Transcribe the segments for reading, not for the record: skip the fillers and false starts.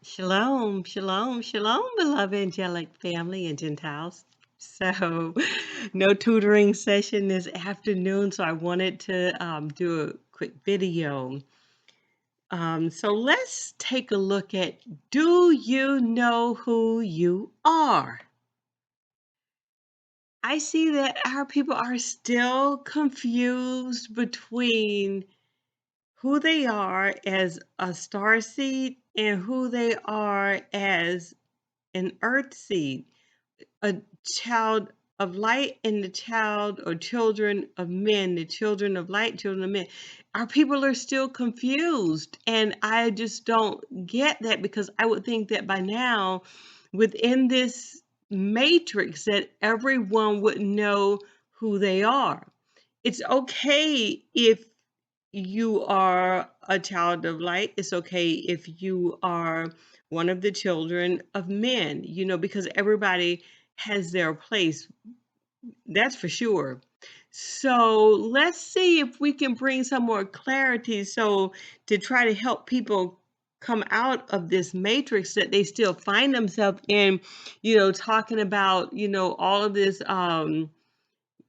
Shalom, shalom, shalom, beloved angelic family and Gentiles. So, no tutoring session this afternoon, so I wanted to do a quick video. So, let's take a look at, do you know who you are? I see that our people are still confused between who they are as a star seed and who they are as an earth seed, a child of light and the child or children of men, the children of light, children of men. Our people are still confused. And I just don't get that, because I would think that by now, within this matrix, that everyone would know who they are. It's okay if you are a child of light. It's okay if you are one of the children of men, because everybody has their place. That's for sure. So let's see if we can bring some more clarity. So, to try to help people come out of this matrix that they still find themselves in, talking about, all of this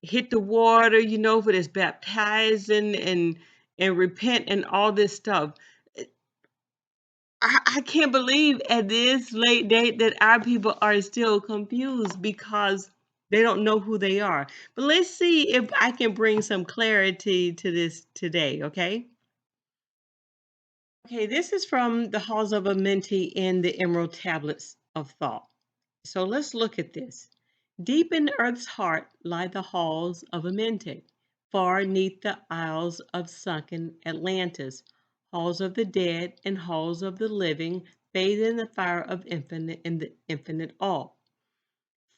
hit the water, for this baptizing and repent and all this stuff. I can't believe at this late date that our people are still confused because they don't know who they are. But let's see if I can bring some clarity to this today, okay? Okay, this is from the Halls of a Mentee in the Emerald Tablets of Thought. So let's look at this. Deep in Earth's heart lie the halls of Amenti, far neath the isles of sunken Atlantis, halls of the dead and halls of the living, bathed in the fire of infinite in the infinite all.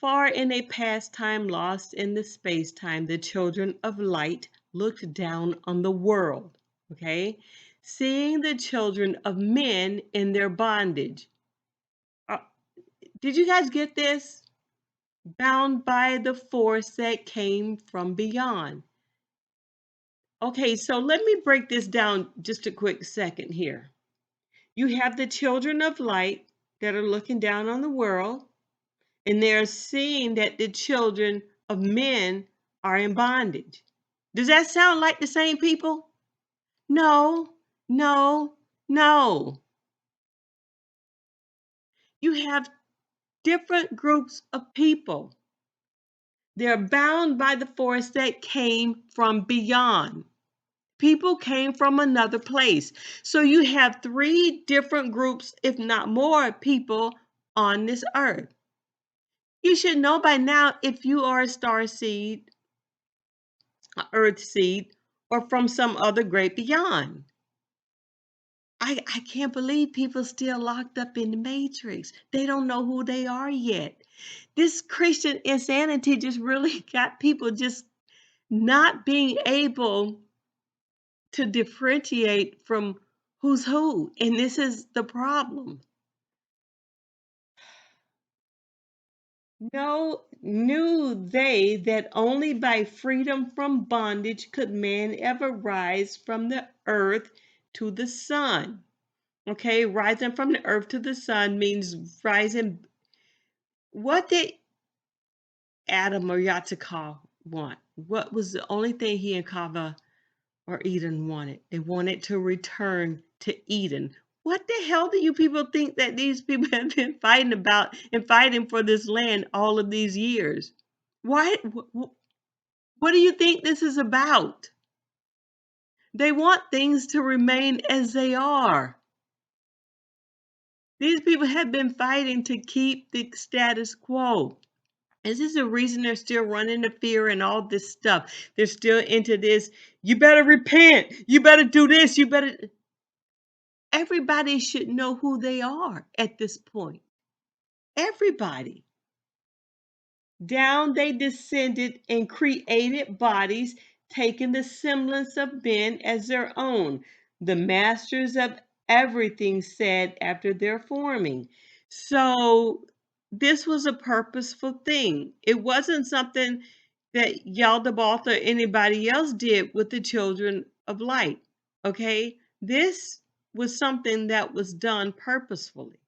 Far in a past time lost in the space time, the children of light looked down on the world, okay? Seeing the children of men in their bondage. Uh, did you guys get this? Bound by the force that came from beyond. Okay, so let me break this down just a quick second here. You have the children of light that are looking down on the world, and they're seeing that the children of men are in bondage. Does that sound like the same people? No, no, no. You have different groups of people. They're bound by the force that came from beyond. People came from another place. So you have three different groups, if not more, people on this earth. You should know by now if you are a star seed, a earth seed, or from some other great beyond. I can't believe people still locked up in the matrix. They don't know who they are yet. This Christian insanity just really got people just not being able to differentiate from who's who. And this is the problem. No, knew they that only by freedom from bondage could man ever rise from the earth to the sun. Okay, rising from the earth to the sun means rising. What did Adam or Yatzikal want? What was the only thing he and Kava or Eden wanted? They wanted to return to Eden. What the hell do you people think that these people have been fighting about and fighting for this land all of these years? Why? What do you think this is about? They want things to remain as they are. These people have been fighting to keep the status quo. This is the reason they're still running the fear and all this stuff. They're still into this. You better repent. You better do this. You better. Everybody should know who they are at this point. Everybody. Down they descended and created bodies, taking the semblance of men as their own. The masters of everything said after their forming. So this was a purposeful thing. It wasn't something that Yaldabaoth or anybody else did with the children of light. Okay? This was something that was done purposefully.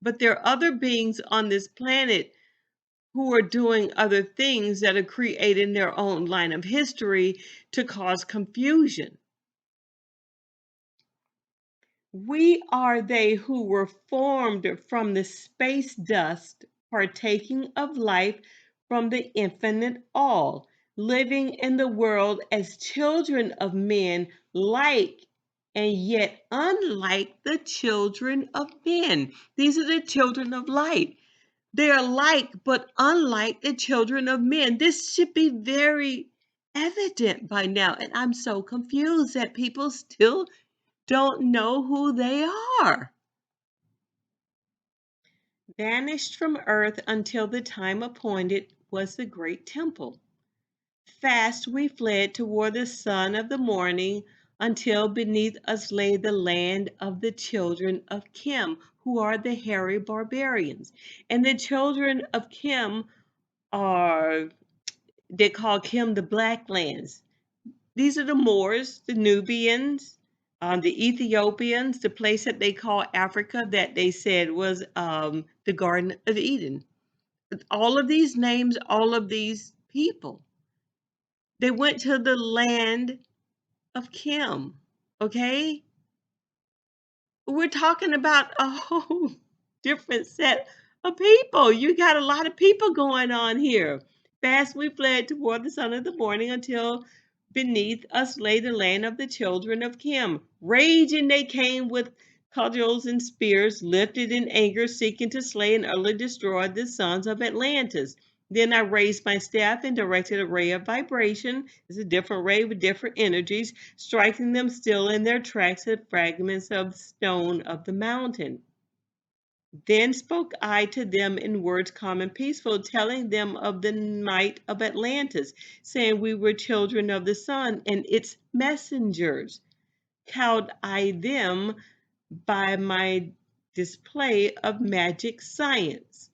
But there are other beings on this planet who are doing other things that are creating their own line of history to cause confusion. We are they who were formed from the space dust, partaking of life from the infinite all, living in the world as children of men, like and yet unlike the children of men. These are the children of light. They are like but unlike the children of men. This should be very evident by now. And I'm so confused that people still don't know who they are. Banished from earth until the time appointed was the great temple. Fast we fled toward the sun of the morning until beneath us lay the land of the children of Kim, who are the hairy barbarians. And the children of Kim are, they call Kim the Black Lands. These are the Moors, the Nubians, the Ethiopians, the place that they call Africa that they said was the Garden of Eden. All of these names, all of these people, they went to the land of Kim. Okay? We're talking about a whole different set of people. You got a lot of people going on here. Fast we fled toward the sun of the morning until beneath us lay the land of the children of Kim. Raging they came with cudgels and spears, lifted in anger, seeking to slay and utterly destroy the sons of Atlantis. Then I raised my staff and directed a ray of vibration. It's a different ray with different energies, striking them still in their tracks at fragments of stone of the mountain. Then spoke I to them in words calm and peaceful, telling them of the might of Atlantis, saying we were children of the sun and its messengers. Cowed I them by my display of magic science.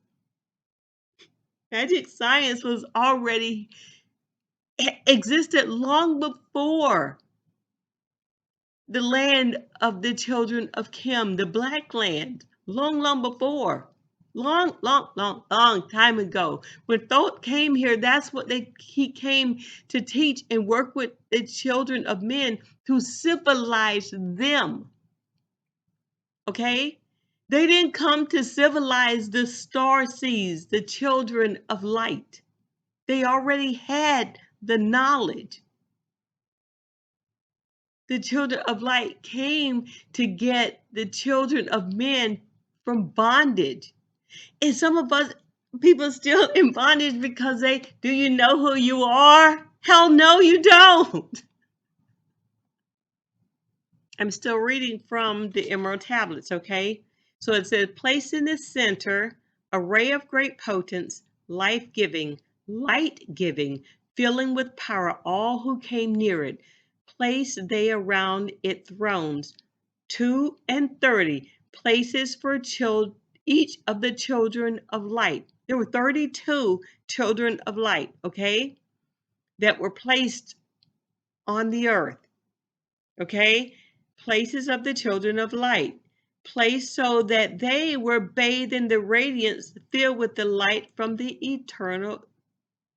Magic science was already existed long before the land of the children of Kim, the Black Land, long, long before, long, long, long, long time ago. When Thoth came here, that's what he came to teach and work with the children of men to civilize them. Okay? They didn't come to civilize the StarSeeds, the children of light. They already had the knowledge. The children of light came to get the children of men from bondage. And some of us people still in bondage because do you know who you are? Hell no, you don't. I'm still reading from the Emerald Tablets, okay? So it says, place in the center, a ray of great potence, life-giving, light-giving, filling with power all who came near it. Place they around it thrones, 32 places for each of the children of light. There were 32 children of light, okay, that were placed on the earth. Okay, places of the children of light, placed so that they were bathed in the radiance, filled with the light from the eternal,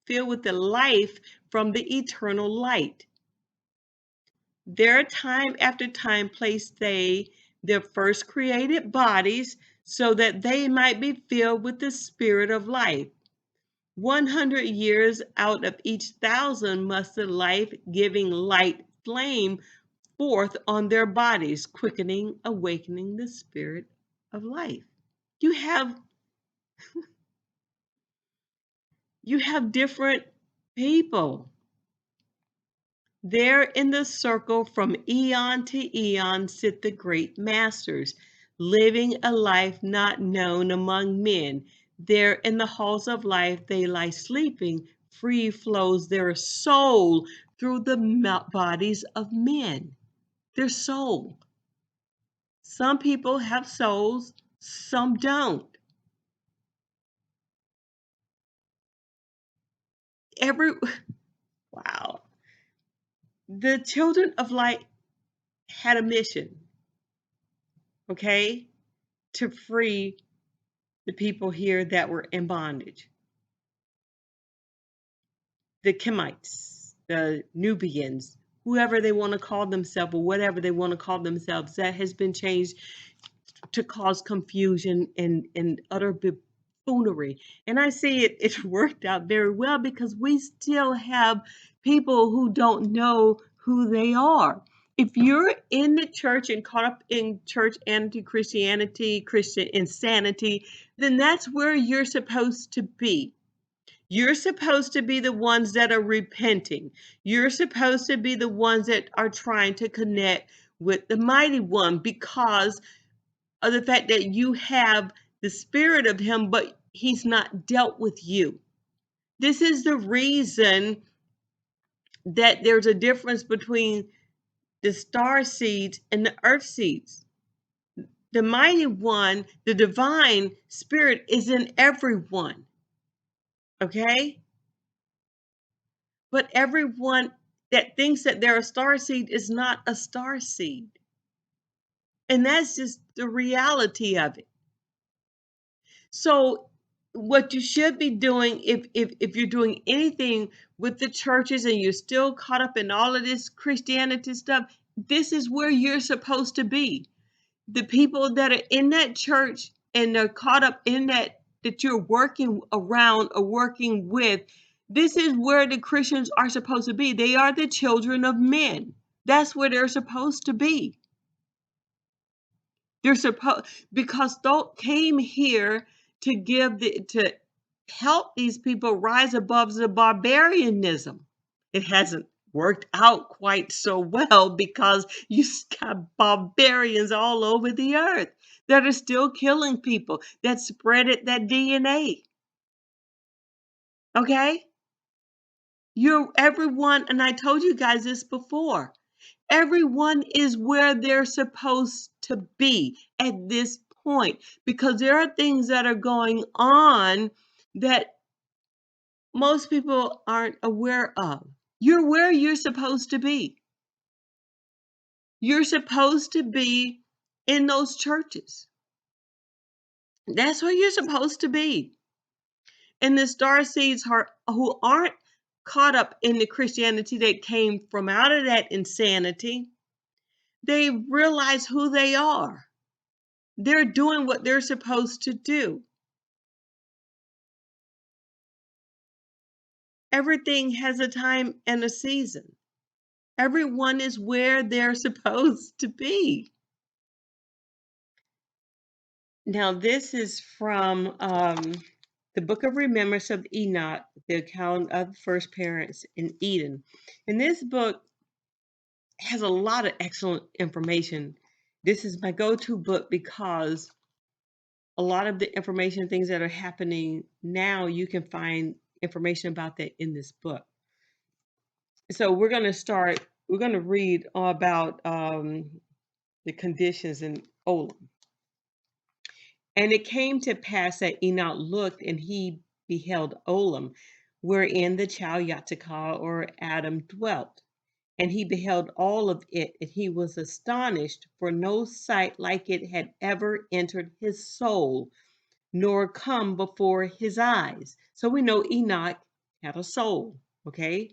filled with the life from the eternal light. There time after time placed they their first created bodies so that they might be filled with the spirit of life. 100 years out of each 1,000 must the life-giving light flame forth on their bodies, quickening, awakening the spirit of life. You have different people. There in the circle from eon to eon sit the great masters, living a life not known among men. There in the halls of life they lie sleeping, free flows their soul through the bodies of men. Their soul. Some people have souls, some don't. Every wow. The children of light had a mission, okay, to free the people here that were in bondage, the Kemites, the Nubians, whoever they want to call themselves or whatever they want to call themselves, that has been changed to cause confusion and utter buffoonery. And I see it worked out very well because we still have people who don't know who they are. If you're in the church and caught up in church anti-Christianity, Christian insanity, then that's where you're supposed to be. You're supposed to be the ones that are repenting. You're supposed to be the ones that are trying to connect with the mighty one because of the fact that you have the spirit of him, but he's not dealt with you. This is the reason that there's a difference between the star seeds and the earth seeds. The mighty one, the divine spirit is in everyone, okay? But everyone that thinks that they're a star seed is not a star seed. And that's just the reality of it. So what you should be doing if you're doing anything with the churches and you're still caught up in all of this Christianity stuff, this is where you're supposed to be. The people that are in that church and they're caught up in that you're working around or working with, this is where the Christians are supposed to be. They are the children of men. That's where they're supposed to be. They're supposed because they came here to help these people rise above the barbarianism. It hasn't worked out quite so well because you got barbarians all over the earth that are still killing people, that spread it, that DNA. Okay? You're everyone, and I told you guys this before. Everyone is where they're supposed to be at this point because there are things that are going on that most people aren't aware of. You're where you're supposed to be. You're supposed to be in those churches. That's where you're supposed to be. And the starseeds who aren't caught up in the Christianity that came from out of that insanity, they realize who they are. They're doing what they're supposed to do. Everything has a time and a season. Everyone is where they're supposed to be. Now, this is from the Book of Remembrance of Enoch, the account of the first parents in Eden. And this book has a lot of excellent information. This is my go-to book because a lot of the information, things that are happening now, you can find information about that in this book. So we're going to read about the conditions in Olam. And it came to pass that Enoch looked and he beheld Olam, wherein the child Yatakah or Adam dwelt. And he beheld all of it, and he was astonished, for no sight like it had ever entered his soul, nor come before his eyes. So we know Enoch had a soul, okay?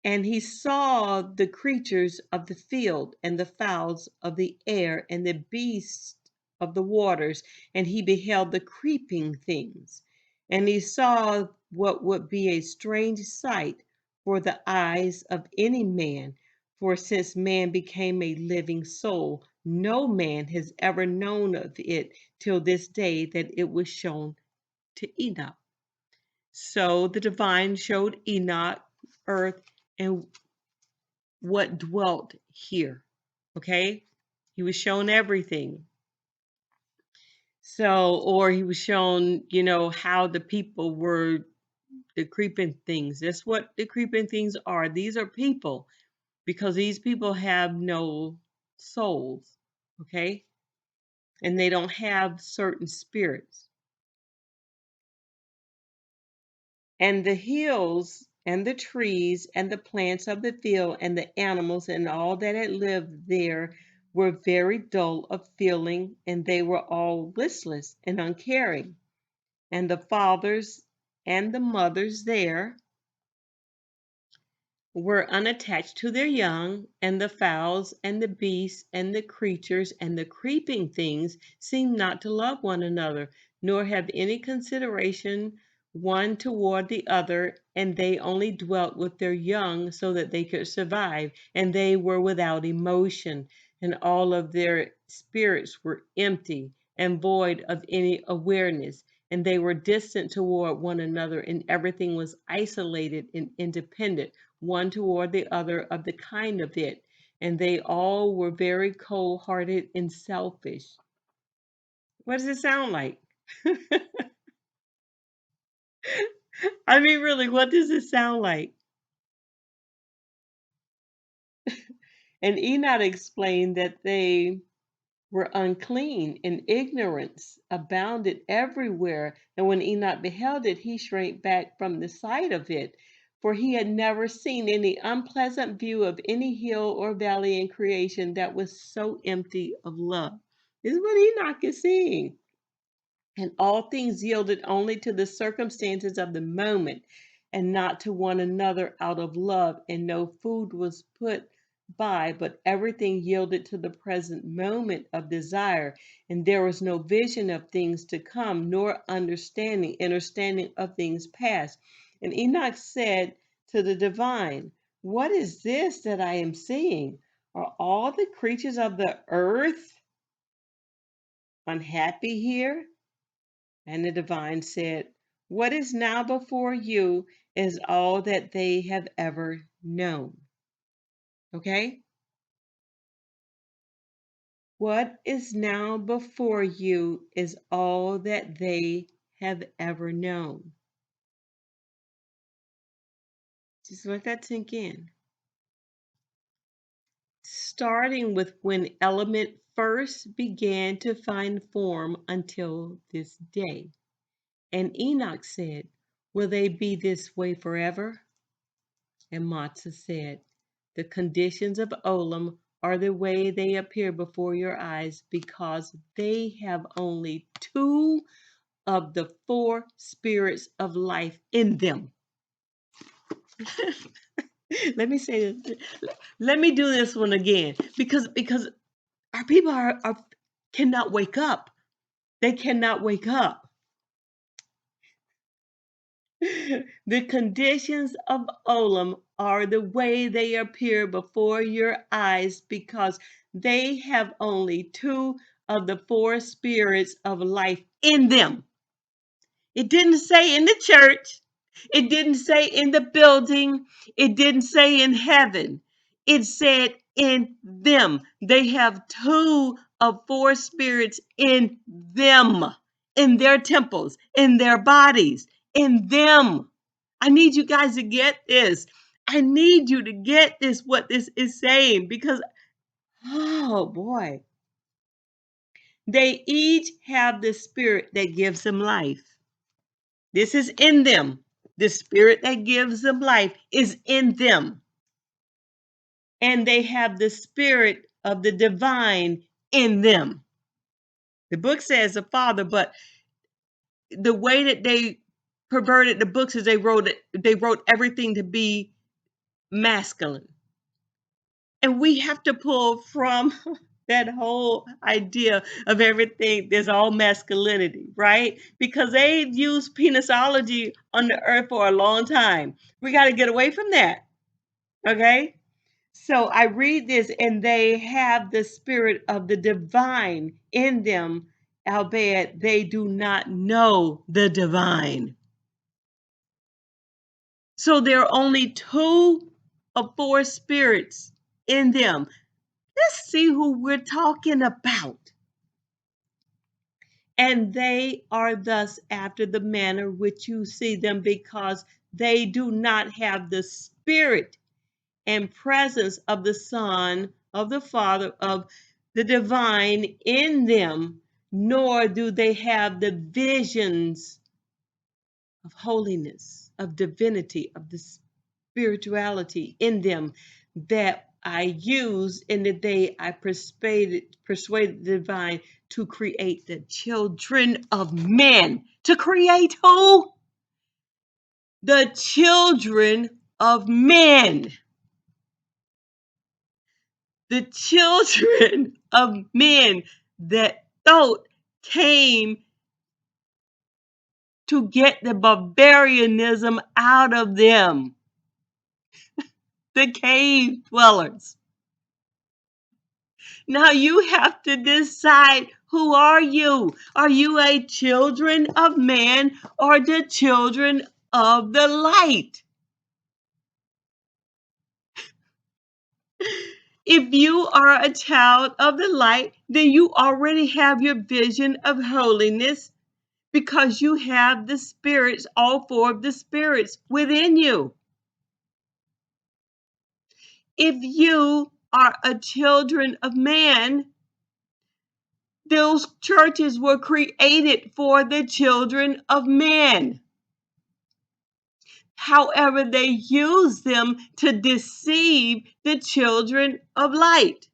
And he saw the creatures of the field, and the fowls of the air, and the beasts of the waters, and he beheld the creeping things. And he saw what would be a strange sight for the eyes of any man, for since man became a living soul, no man has ever known of it till this day that it was shown to Enoch. So the divine showed Enoch earth and what dwelt here. Okay? He was shown everything. So, or he was shown, how the people were the creeping things. That's what the creeping things are. These are people because these people have no souls. Okay? And they don't have certain spirits. And the hills and the trees and the plants of the field and the animals and all that had lived there were very dull of feeling, and they were all listless and uncaring. And the fathers and the mothers there were unattached to their young, and the fowls and the beasts and the creatures and the creeping things seemed not to love one another, nor have any consideration one toward the other, and they only dwelt with their young so that they could survive, and they were without emotion, and all of their spirits were empty and void of any awareness, and they were distant toward one another, and everything was isolated and independent one toward the other of the kind of it, and they all were very cold hearted and selfish. What does it sound like? I mean, really, what does it sound like? And Enoch explained that they were unclean, and ignorance abounded everywhere. And when Enoch beheld it, he shrank back from the sight of it, for he had never seen any unpleasant view of any hill or valley in creation that was so empty of love. This is what Enoch is seeing. And all things yielded only to the circumstances of the moment and not to one another out of love. And no food was put by, but everything yielded to the present moment of desire. And there was no vision of things to come, nor understanding of things past. And Enoch said to the divine, "What is this that I am seeing? Are all the creatures of the earth unhappy here?" And the divine said, "What is now before you is all that they have ever known." Okay? What is now before you is all that they have ever known. Just let that sink in. Starting with when element first began to find form until this day. And Enoch said, "Will they be this way forever?" And Matzah said, "The conditions of Olam are the way they appear before your eyes because they have only two of the four spirits of life in them." Let me say this. Let me do this one again because our people are cannot wake up. They cannot wake up. The conditions of Olam are the way they appear before your eyes because they have only two of the four spirits of life in them. It didn't say in the church. It didn't say in the building. It didn't say in heaven. It said in them. They have two of four spirits in them, in their temples, in their bodies, in them. I need you guys to get this. I need you to get this, what this is saying, because, oh boy, they each have the spirit that gives them life. This is in them. The spirit that gives them life is in them. And they have the spirit of the divine in them. The book says the Father, but the way that they perverted the books is they wrote everything to be masculine. And we have to pull from that whole idea of everything, there's all masculinity, right? Because they've used penisology on the earth for a long time. We got to get away from that, okay? So I read this, and they have the spirit of the divine in them, albeit they do not know the divine. So there are only two of four spirits in them. Let's see who we're talking about. And they are thus after the manner which you see them, because they do not have the spirit and presence of the Son, of the Father, of the divine in them, nor do they have the visions of holiness, of divinity, of the spirituality in them that I used in the day I persuaded the divine to create the children of men. To create who? The children of men. The children of men that thought came to get the barbarianism out of them. The cave dwellers. Now you have to decide, who are you? Are you a children of man or the children of the light? If you are a child of the light, then you already have your vision of holiness because you have the spirits, all four of the spirits within you. If you are a children of man, those churches were created for the children of men. However, they use them to deceive the children of light.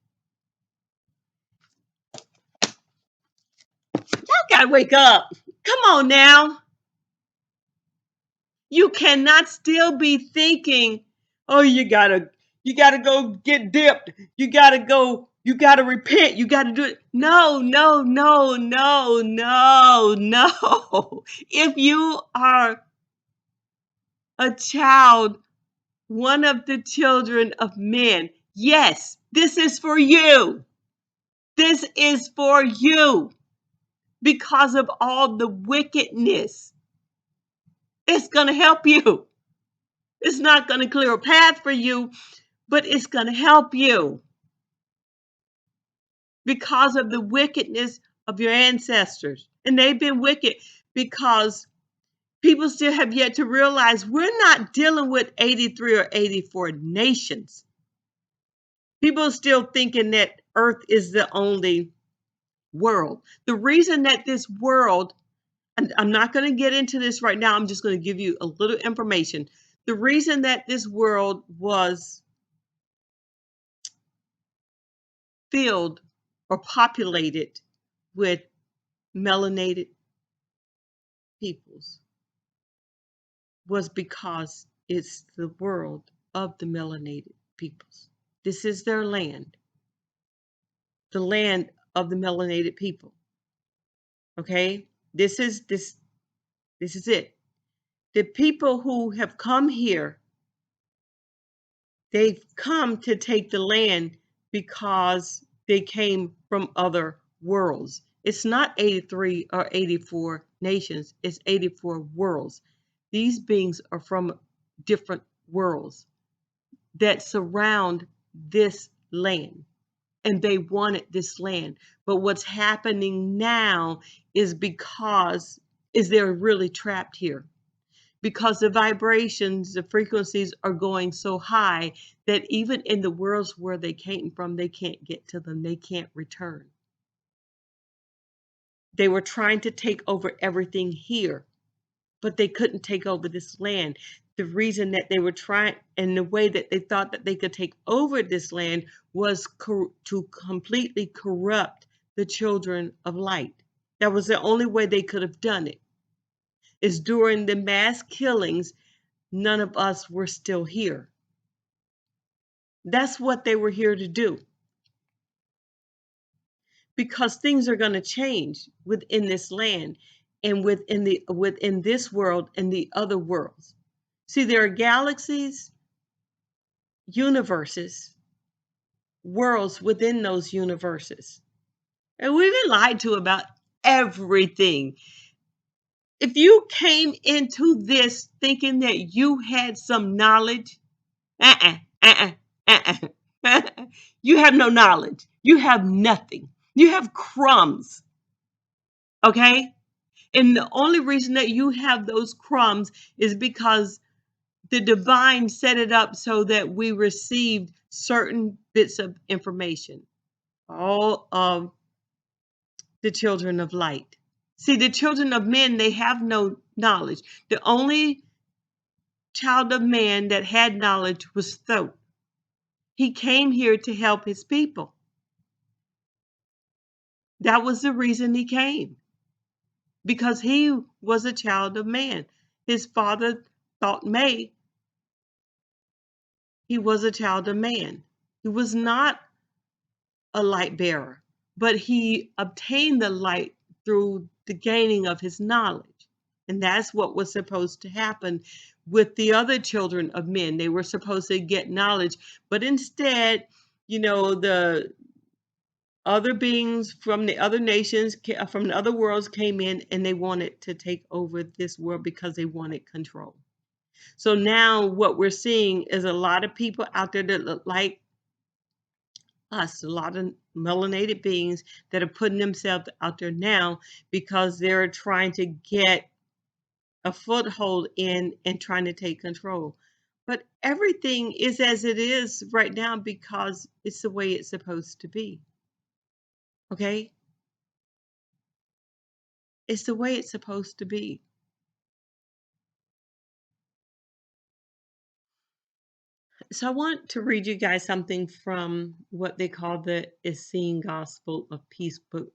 Y'all gotta wake up. Come on now. You cannot still be thinking, oh, you gotta go get dipped. You gotta repent. You gotta do it. No, no, no, no, no, no. If you are a child, one of the children of men, yes, this is for you. This is for you because of all the wickedness. It's going to help you. It's not going to clear a path for you, but it's going to help you because of the wickedness of your ancestors. And they've been wicked because people still have yet to realize we're not dealing with 83 or 84 nations. People are still thinking that Earth is the only world. The reason that this world, and I'm not going to get into this right now, I'm just going to give you a little information. The reason that this world was filled or populated with melanated peoples was because it's the world of the melanated peoples. This is their land, the land of the melanated people. Okay? This is it. The people who have come here, they've come to take the land because they came from other worlds. It's not 83 or 84 nations, it's 84 worlds. These beings are from different worlds that surround this land, and they wanted this land. But what's happening now is they're really trapped here because the vibrations, the frequencies are going so high that even in the worlds where they came from, they can't get to them. They can't return. They were trying to take over everything here, but they couldn't take over this land. The reason that they were trying, and the way that they thought that they could take over this land was to completely corrupt the children of light. That was the only way they could have done it. Is during the mass killings, none of us were still here. That's what they were here to do. Because things are going to change within this land and within this world and the other worlds. See, there are galaxies, universes, worlds within those universes. And we've been lied to about everything. If you came into this thinking that you had some knowledge, you have no knowledge. You have nothing. You have crumbs. Okay? And the only reason that you have those crumbs is because the divine set it up so that we received certain bits of information. All of the children of light. See, the children of men, they have no knowledge. The only child of man that had knowledge was Thoth. He came here to help his people. That was the reason he came, because he was a child of man. His father thought he was a child of man. He was not a light bearer, but he obtained the light through the gaining of his knowledge. And that's what was supposed to happen with the other children of men. They were supposed to get knowledge, but instead, the other beings from the other nations, from the other worlds came in, and they wanted to take over this world because they wanted control. So now what we're seeing is a lot of people out there that look like us, a lot of melanated beings that are putting themselves out there now because they're trying to get a foothold in and trying to take control. But everything is as it is right now because it's the way it's supposed to be. Okay? It's the way it's supposed to be. So I want to read you guys something from what they call the Essene Gospel of Peace book,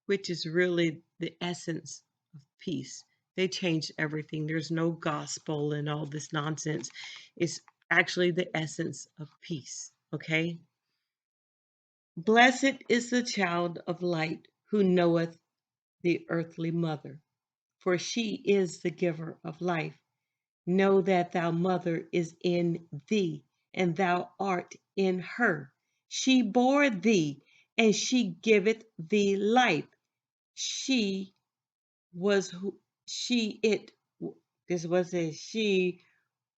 which is really the essence of peace. They changed everything. There's no gospel and all this nonsense. It's actually the essence of peace. Okay? Blessed is the child of light who knoweth the earthly mother, for she is the giver of life. Know that thy mother is in thee, and thou art in her. She bore thee, and she giveth thee life. She was who she it this was a she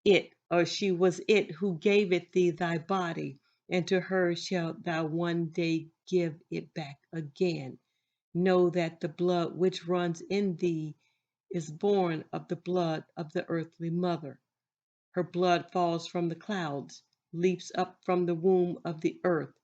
it or she was it who gave it thee thy body, and to her shalt thou one day give it back again. Know that the blood which runs in thee is born of the blood of the earthly mother. Her blood falls from the clouds, leaps up from the womb of the earth,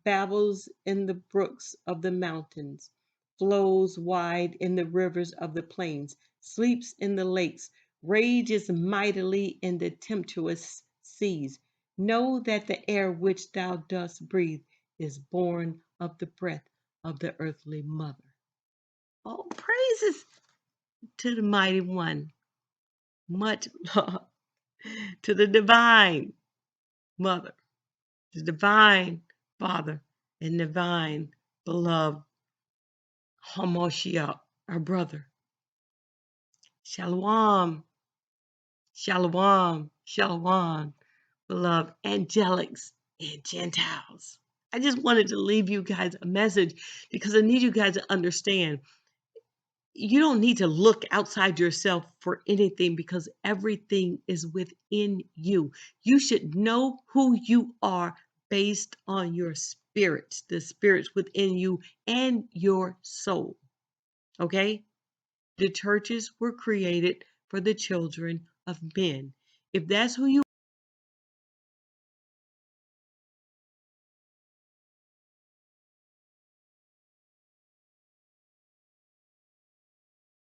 babbles in the brooks of the mountains, flows wide in the rivers of the plains, sleeps in the lakes, rages mightily in the tempestuous seas. Know that the air which thou dost breathe is born of the breath of the earthly mother. All praises to the mighty one. Much love to the divine mother, the divine father, and divine beloved Hamashiach, our brother. Shalom, shalom, shalom, beloved angelics and Gentiles. I just wanted to leave you guys a message because I need you guys to understand you don't need to look outside yourself for anything because everything is within you. You should know who you are based on your spirits, the spirits within you and your soul. Okay? The churches were created for the children of men. If that's who you